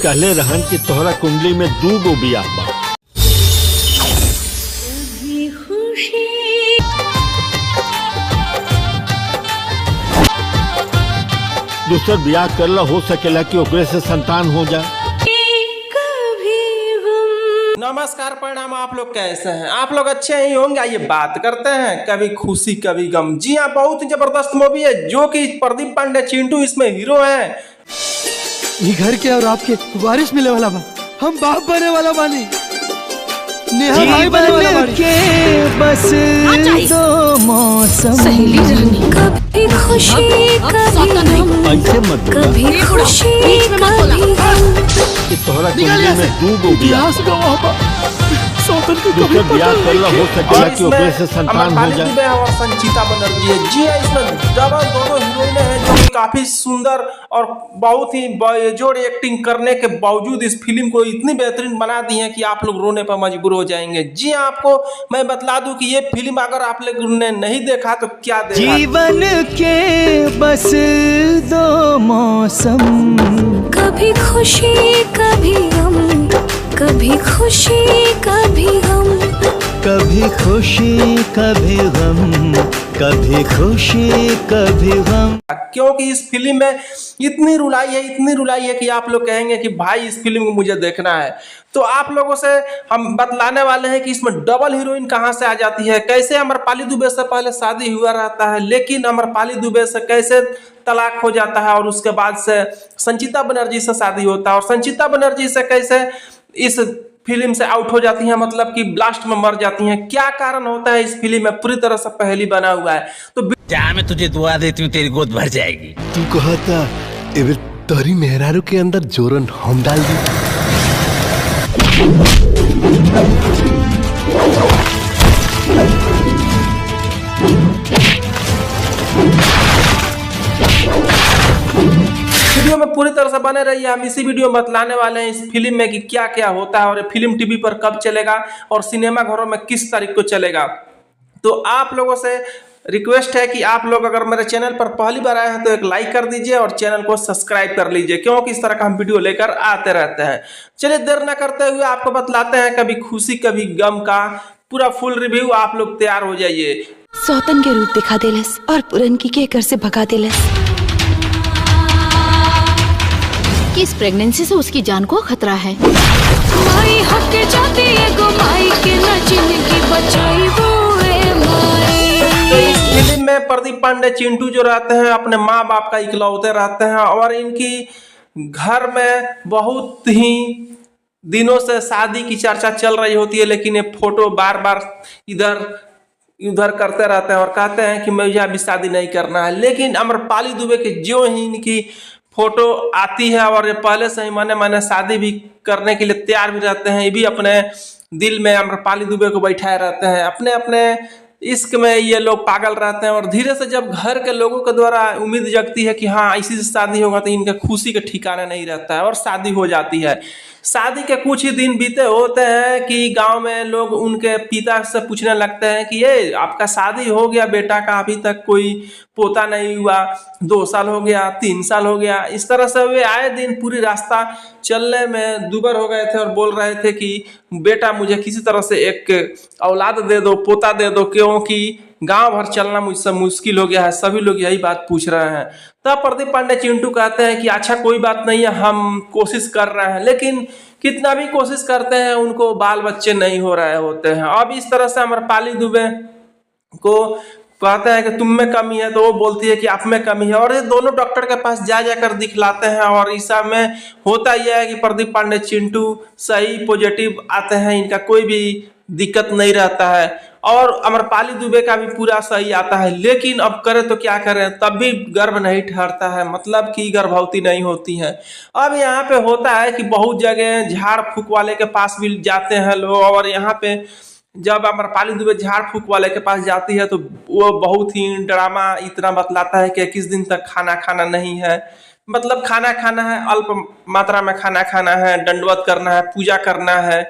कहले रहन कि तोहरा कुंडली में 2 गो बियाह बा। दूसर बियाह करला हो सकेला कि ओकरे से संतान हो जाए। नमस्कार, प्रणाम। आप लोग कैसे हैं? आप लोग अच्छे ही होंगे। आइए बात करते हैं कभी खुशी कभी गम। जी हाँ, बहुत ही जबरदस्त मूवी है जो कि प्रदीप पांडे चिंटू इसमें हीरो हैं। ये घर के और आपके वारिस मिले वाला बा, हम बाप बने वाला बानी, नेहा भाई बने वाला बानी। के बस दो मौसम सहेली रहनी, कभी खुशी कभी गम, ऐसे मत बोला कभी खुशी कभी गम। कि तोहरा कुंडली में 2 गो बियाह इतिहास गवाह बा, सौतन को कभी दूसर बियाह करला हो सकेला और कि ओकरे से इसमें संतान हो अमरपाली जाए। दुबे और संचिता बनर्जी है। जी हाँ, इसमें डबल दोनों हीरोइन हैं जो कि काफी सुंदर और बहुत ही बेजोड़ एक्टिंग करने के बावजूद इस फिल्म को इतनी बेहतरीन बना दी है कि आप लोग रोने पर मजबूर हो जाएंगे। जी हाँ, आपको मैं बतला दूं कि ये फिल्म अगर आप लोग ने नहीं देखा तो क्या देखा। जीवन के बस दो मौसम, कभी खुशी कभी गम, कभी खुशी कभी गम। कभी खुशी कभी गम, कभी खुशी कभी गम। क्योंकि इस फिल्म में इतनी रुलाई है कि आप लोग कहेंगे कि भाई इस फिल्म को मुझे देखना है। तो आप लोगों से हम बतलाने वाले हैं कि इसमें डबल हीरोइन कहां से आ जाती है, कैसे अमरपाली दुबे से पहले शादी हुआ रहता है लेकिन अमरपाली दुबे से कैसे तलाक हो जाता है, और उसके बाद से संचिता बनर्जी से शादी होता है, और संचिता बनर्जी से कैसे इस फिल्म से आउट हो जाती हैं, मतलब कि ब्लास्ट में मर जाती हैं। क्या कारण होता है इस फिल्म में पूरी तरह से पहली बना हुआ है। तो क्या मैं तुझे दुआ देती हूँ, तेरी गोद भर जाएगी। तू कहता एबे तोरी मेहरारू के अंदर जोरन हम डाल दी। वीडियो में पूरी तरह से बने रहिए। हम इसी वीडियो में बतलाने वाले हैं इस फिल्म में कि क्या क्या होता है और ये फिल्म टीवी पर कब चलेगा और सिनेमा घरों में किस तारीख को चलेगा। तो आप लोगों से रिक्वेस्ट है कि आप लोग अगर मेरे चैनल पर पहली बार आए हैं तो एक लाइक कर दीजिए और चैनल को सब्सक्राइब कर लीजिए, क्योंकि इस तरह का हम वीडियो लेकर आते रहते हैं। चलिए देर न करते हुए आपको बतलाते हैं कभी खुशी कभी गम का पूरा फुल रिव्यू। आप लोग तैयार हो जाइए। सौतन के रूप दिखा देलस और पुरनकी के घर से भगा देलस। कि इस प्रेगनेंसी से उसकी जान को खतरा है। माई हक जाती है गो, माई के न जिंदगी बचाई वो है माई। तो इस फिल्म में प्रदीप पांडे चिंटू जो रहते हैं अपने माँ बाप का इकलौते रहते हैं, और इनकी घर में बहुत ही दिनों से शादी की चर्चा चल रही होती है, लेकिन ये फोटो बार बार इधर उधर करते रहते हैं और कहते हैं कि मुझे अभी शादी नहीं करना है। लेकिन अमरपाली दुबे के जो ही इनकी फोटो आती है और ये पहले से ही माने शादी भी करने के लिए तैयार भी रहते हैं। ये भी अपने दिल में अमरपाली दुबे को बैठाए रहते हैं, अपने अपने इश्क में ये लोग पागल रहते हैं। और धीरे से जब घर के लोगों के द्वारा उम्मीद जगती है कि हाँ इसी से शादी होगा, तो इनके खुशी के ठिकाना नहीं रहता है और शादी हो जाती है। शादी के कुछ ही दिन बीते होते हैं कि गांव में लोग उनके पिता से पूछने लगते हैं कि ये आपका शादी हो गया बेटा का, अभी तक कोई पोता नहीं हुआ, 2 साल हो गया, 3 साल हो गया। इस तरह से वे आए दिन पूरी रास्ता चलने में दुबर हो गए थे और बोल रहे थे कि बेटा मुझे किसी तरह से एक औलाद दे दो, पोता दे दो, क्योंकि गांव भर चलना मुझसे मुश्किल हो गया है। सभी लोग यही बात पूछ रहे हैं। तब प्रदीप पांडे चिंटू कहते हैं कि अच्छा कोई बात नहीं है, हम कोशिश कर रहे हैं, लेकिन कितना भी कोशिश करते हैं उनको बाल बच्चे नहीं हो रहे होते हैं। अब इस तरह से अमरपाली दुबे को कहते हैं कि तुम में कमी है, तो वो बोलती है कि आप में कमी है, और ये दोनों डॉक्टर के पास जा जाकर दिखलाते हैं। और इस सब में होता यह है कि प्रदीप पांडे चिंटू सही पॉजिटिव आते हैं, इनका कोई भी दिक्कत नहीं रहता है, और अमरपाली दुबे का भी पूरा सही आता है। लेकिन अब करें तो क्या करें, तब भी गर्भ नहीं ठहरता है, मतलब कि गर्भवती नहीं होती है। अब यहाँ पे होता है कि बहुत जगह झाड़ फूक वाले के पास भी जाते हैं लोग, और यहाँ पे जब अमरपाली दुबे झाड़ फूक वाले के पास जाती है तो वो बहुत ही ड्रामा इतना बतलाता है कि 21 दिन तक खाना खाना नहीं है, मतलब खाना खाना है, अल्प मात्रा में खाना खाना है, दंडवत करना है, पूजा करना है,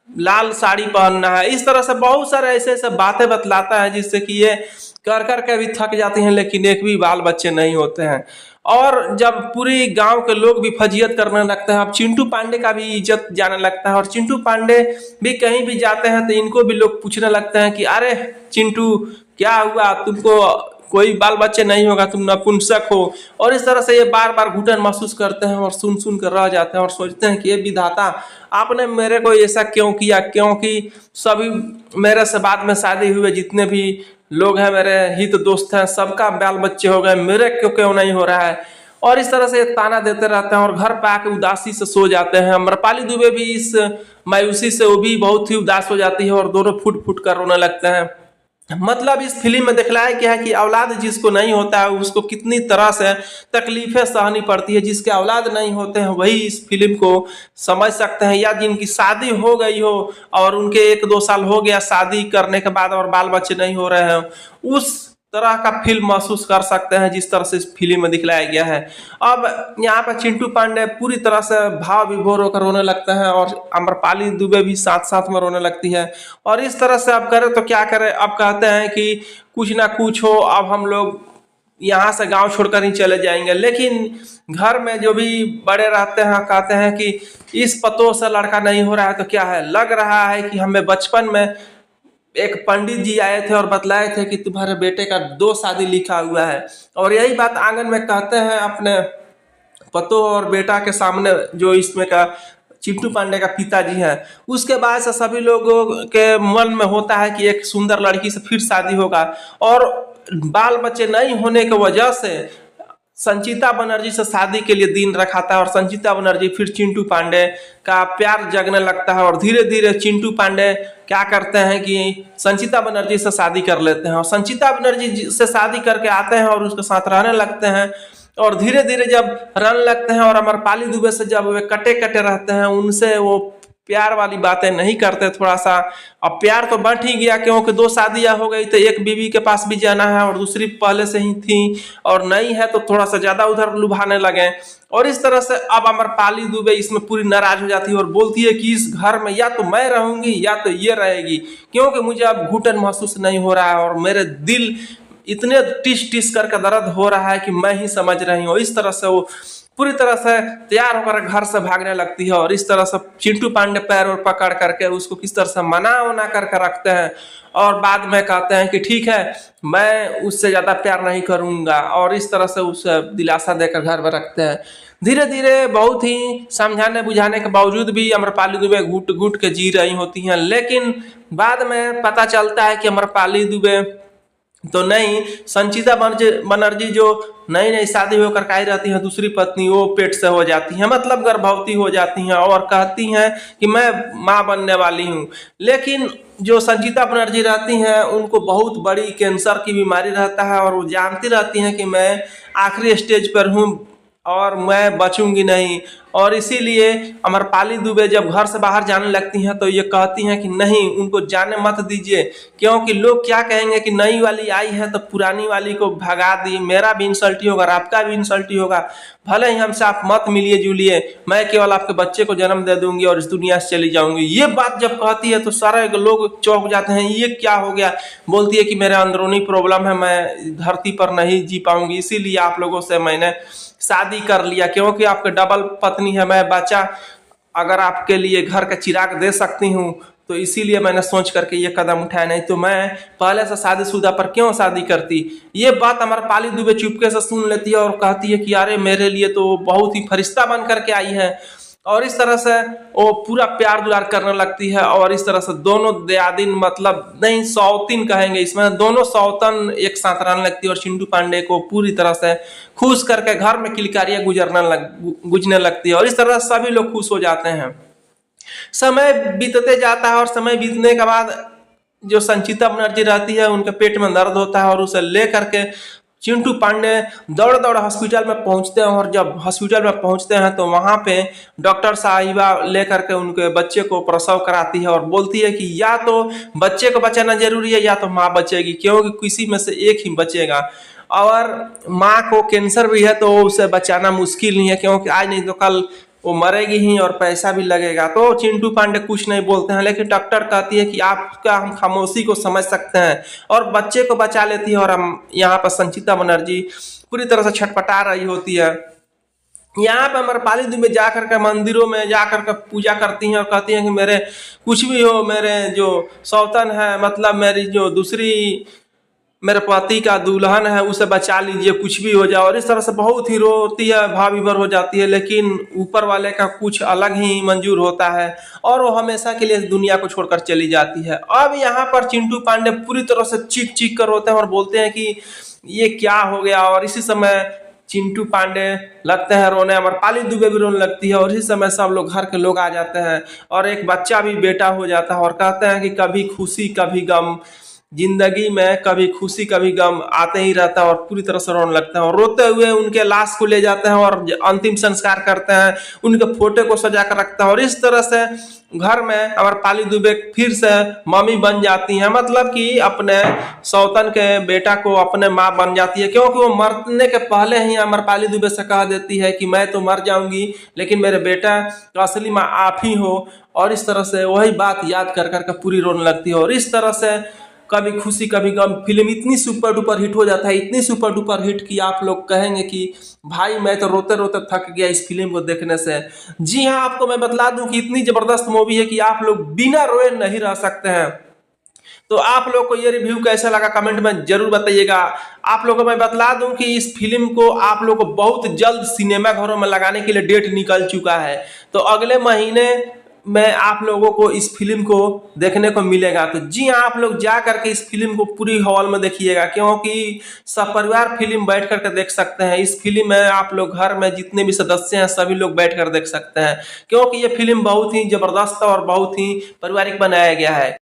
लाल साड़ी पहनना है। इस तरह से बहुत सारे ऐसे ऐसे बातें बतलाता है जिससे कि ये कर कर के भी थक जाती हैं, लेकिन एक भी बाल बच्चे नहीं होते हैं। और जब पूरी गांव के लोग भी फजीयत करने लगते हैं, अब चिंटू पांडे का भी इज्जत जाने लगता है। और चिंटू पांडे भी कहीं भी जाते हैं तो इनको भी लोग पूछने लगते हैं कि अरे चिंटू क्या हुआ, तुमको कोई बाल बच्चे नहीं होगा, तुम नपुंसक हो। और इस तरह से ये बार बार घुटन महसूस करते हैं और सुन सुन कर रह जाते हैं और सोचते हैं कि ये विधाता आपने मेरे को ऐसा क्यों किया, क्योंकि सभी मेरे से बाद में शादी हुए जितने भी लोग हैं, मेरे हित दोस्त हैं, सबका बाल बच्चे हो गए, मेरे क्यों नहीं हो रहा है। और इस तरह से ताना देते रहते हैं और घर पे आके उदासी से सो जाते हैं। अम्रपाली दुबे भी इस मायूसी से वो भी बहुत ही उदास हो जाती है और दोनों फुट फुट कर रोने लगते हैं। मतलब इस फिल्म में दिखलाया गया है कि औलाद जिसको नहीं होता है उसको कितनी तरह से तकलीफें सहनी पड़ती है। जिसके औलाद नहीं होते हैं वही इस फिल्म को समझ सकते हैं, या जिनकी शादी हो गई हो और उनके 1-2 साल हो गया शादी करने के बाद और बाल बच्चे नहीं हो रहे हैं, उस तरह का फिल्म महसूस कर सकते हैं जिस तरह से इस फिल्म में दिखलाया गया है। अब यहाँ पर चिंटू पांडे पूरी तरह से भाव विभोर होकर रोने लगते हैं और अम्रपाली दुबे भी साथ साथ में रोने लगती है। और इस तरह से अब करें तो क्या करें, अब कहते हैं कि कुछ ना कुछ हो, अब हम लोग यहाँ से गांव छोड़कर ही चले जाएंगे। लेकिन घर में जो भी बड़े रहते हैं कहते हैं कि इस पतों से लड़का नहीं हो रहा है तो क्या है, लग रहा है कि हमें बचपन में एक पंडित जी आए थे और बतलाए थे कि तुम्हारे बेटे का 2 शादी लिखा हुआ है। और यही बात आंगन में कहते हैं अपने पतों और बेटा के सामने, जो इसमें का चिंटू पांडे का पिताजी है। उसके बाद से सभी लोगों के मन में होता है कि एक सुंदर लड़की से फिर शादी होगा। और बाल बच्चे नहीं होने की वजह से संचिता बनर्जी से शादी के लिए दिन रखा था और संचिता बनर्जी फिर चिंटू पांडे का प्यार जगने लगता है। और धीरे धीरे चिंटू पांडे क्या करते हैं कि संचिता बनर्जी से शादी कर लेते हैं और संचिता बनर्जी से शादी करके आते हैं और उसके साथ रहने लगते हैं। और धीरे धीरे जब रहने लगते हैं और अम्रपाली दुबे से जब वे कटे कटे रहते हैं, उनसे वो प्यार वाली बातें नहीं करते थोड़ा सा। अब प्यार तो बढ़ ही गया क्योंकि 2 शादियां हो गई तो एक बीवी के पास भी जाना है और दूसरी पहले से ही थी और नहीं है तो थोड़ा सा ज्यादा उधर लुभाने लगे। और इस तरह से अब अम्रपाली दुबे इसमें पूरी नाराज हो जाती है और बोलती है कि इस घर में या तो मैं रहूंगी या तो ये रहेगी, क्योंकि मुझे अब घुटन महसूस नहीं हो रहा है और मेरे दिल इतने टिस टिस करके दर्द हो रहा है कि मैं ही समझ रही हूँ। इस तरह से वो पूरी तरह से तैयार होकर घर से भागने लगती है। और इस तरह से चिंटू पांडे पैर और पकड़ करके उसको किस तरह से मना उना करके रखते हैं और बाद में कहते हैं कि ठीक है मैं उससे ज्यादा प्यार नहीं करूंगा। और इस तरह से उसे दिलासा देकर घर में रखते हैं। धीरे धीरे बहुत ही समझाने बुझाने के बावजूद भी अम्रपाली दुबे घुट घुट के जी रही होती हैं। लेकिन बाद में पता चलता है कि अम्रपाली दुबे तो नहीं, संचिता बनर्जी जो नई नई शादी होकर आई रहती है दूसरी पत्नी, वो पेट से हो जाती है, मतलब गर्भवती हो जाती हैं और कहती हैं कि मैं माँ बनने वाली हूँ। लेकिन जो संचिता बनर्जी रहती हैं उनको बहुत बड़ी कैंसर की बीमारी रहता है और वो जानती रहती हैं कि मैं आखिरी स्टेज पर हूँ और मैं बचूंगी नहीं। और इसीलिए अम्रपाली दुबे जब घर से बाहर जाने लगती हैं तो ये कहती हैं कि नहीं, उनको जाने मत दीजिए, क्योंकि लोग क्या कहेंगे कि नई वाली आई है तो पुरानी वाली को भगा दी, मेरा भी इंसल्ट ही होगा और आपका भी इंसल्ट ही होगा। भले ही हमसे आप मत मिलिए जुलिए, मैं केवल आपके बच्चे को जन्म दे दूंगी और इस दुनिया से चली जाऊंगी। ये बात जब कहती है तो सारे लोग चौंक जाते हैं, ये क्या हो गया। बोलती है कि मेरे अंदरूनी प्रॉब्लम है, मैं धरती पर नहीं जी पाऊंगी, इसीलिए आप लोगों से मैंने शादी कर लिया, क्योंकि आपके डबल पत्नी है, मैं बच्चा अगर आपके लिए घर का चिराग दे सकती हूँ तो इसीलिए मैंने सोच करके ये कदम उठाया, नहीं तो मैं पहले से शादीशुदा पर क्यों शादी करती। ये बात अम्रपाली दुबे चुपके से सुन लेती है और कहती है कि अरे मेरे लिए तो बहुत ही फरिश्ता बन करके आई है। और इस तरह से वो पूरा प्यार दुलार करने लगती है। और इस तरह से दोनों दयादिन, मतलब नहीं सौतीन कहेंगे इसमें, दोनों सौतन एक साथ रहने लगती है और चिंटू पांडे को पूरी तरह से खुश करके घर में किलकारियां गुजरने लगती है। और इस तरह से सभी लोग खुश हो जाते हैं। समय बीतते जाता है और समय बीतने के बाद जो संचिता बनर्जी रहती है उनके पेट में दर्द होता है और उसे ले करके चिंटू पांडे दौड़ दौड़ हॉस्पिटल में पहुंचते हैं। और जब हॉस्पिटल में पहुंचते हैं तो वहां पे डॉक्टर साहिबा लेकर के उनके बच्चे को प्रसव कराती है और बोलती है कि या तो बच्चे को बचाना जरूरी है या तो माँ बचेगी, क्योंकि किसी में से एक ही बचेगा। और माँ को कैंसर भी है तो उसे बचाना मुश्किल नहीं है, क्योंकि आज नहीं तो कल वो मरेगी ही और पैसा भी लगेगा। तो चिंटू पांडे कुछ नहीं बोलते हैं, लेकिन डॉक्टर कहती है कि आपका हम खामोशी को समझ सकते हैं, और बच्चे को बचा लेती है। और हम यहाँ पर संचिता बनर्जी पूरी तरह से छटपटा रही होती है। यहाँ पे अमरपाली दुबे जाकर के मंदिरों में जाकर के पूजा करती हैं और कहती हैं कि मेरे कुछ भी हो, मेरे जो सौतन है, मतलब मेरी जो दूसरी मेरे पति का दुल्हन है, उसे बचा लीजिए, कुछ भी हो जाए। और इस तरह से बहुत ही रोती है, भाव विभोर हो जाती है। लेकिन ऊपर वाले का कुछ अलग ही मंजूर होता है और वो हमेशा के लिए इस दुनिया को छोड़कर चली जाती है। अब यहाँ पर चिंटू पांडे पूरी तरह से चीख चीख कर रोते हैं और बोलते हैं कि ये क्या हो गया। और इसी समय चिंटू पांडे लगते हैं रोने, अमरपाली दुबे भी रोने लगती है। और इसी समय सब लोग घर के लोग आ जाते हैं और एक बच्चा भी बेटा हो जाता है। और कहते हैं कि कभी खुशी कभी गम, जिंदगी में कभी खुशी कभी गम आते ही रहता है। और पूरी तरह से रोने लगते हैं और रोते हुए उनके लाश को ले जाते हैं और अंतिम संस्कार करते हैं, उनके फोटो को सजा कर रखते हैं। और इस तरह से घर में अमरपाली दुबे फिर से मम्मी बन जाती हैं, मतलब कि अपने सौतन के बेटा को अपने माँ बन जाती है। क्योंकि वो मरने के पहले ही अमरपाली दुबे से कह देती है कि मैं तो मर जाऊंगी, लेकिन मेरे बेटा का असली माँ आप ही हो। और इस तरह से वही बात याद कर कर के पूरी रोने लगती है। और इस तरह से कभी खुशी कभी गम फिल्म इतनी सुपर डुपर हिट हो जाता है, इतनी सुपर डुपर हिट कि आप लोग कहेंगे कि भाई मैं तो रोते रोते थक गया इस फिल्म को देखने से। जी हाँ, आपको मैं बतला दूं कि इतनी जबरदस्त मूवी है कि आप लोग बिना रोए नहीं रह सकते हैं। तो आप लोग को ये रिव्यू कैसा लगा कमेंट में जरूर बताइएगा। आप लोगों को मैं बतला दूं कि इस फिल्म को आप लोग को बहुत जल्द सिनेमा घरों में लगाने के लिए डेट निकल चुका है। तो अगले महीने में आप लोगों को इस फिल्म को देखने को मिलेगा। तो जी हाँ, आप लोग जा करके इस फिल्म को पूरी हॉल में देखिएगा, क्योंकि सपरिवार फिल्म बैठ करके देख सकते हैं। इस फिल्म में आप लोग घर में जितने भी सदस्य हैं सभी लोग बैठ कर देख सकते हैं, क्योंकि ये फिल्म बहुत ही जबरदस्त और बहुत ही पारिवारिक बनाया गया है।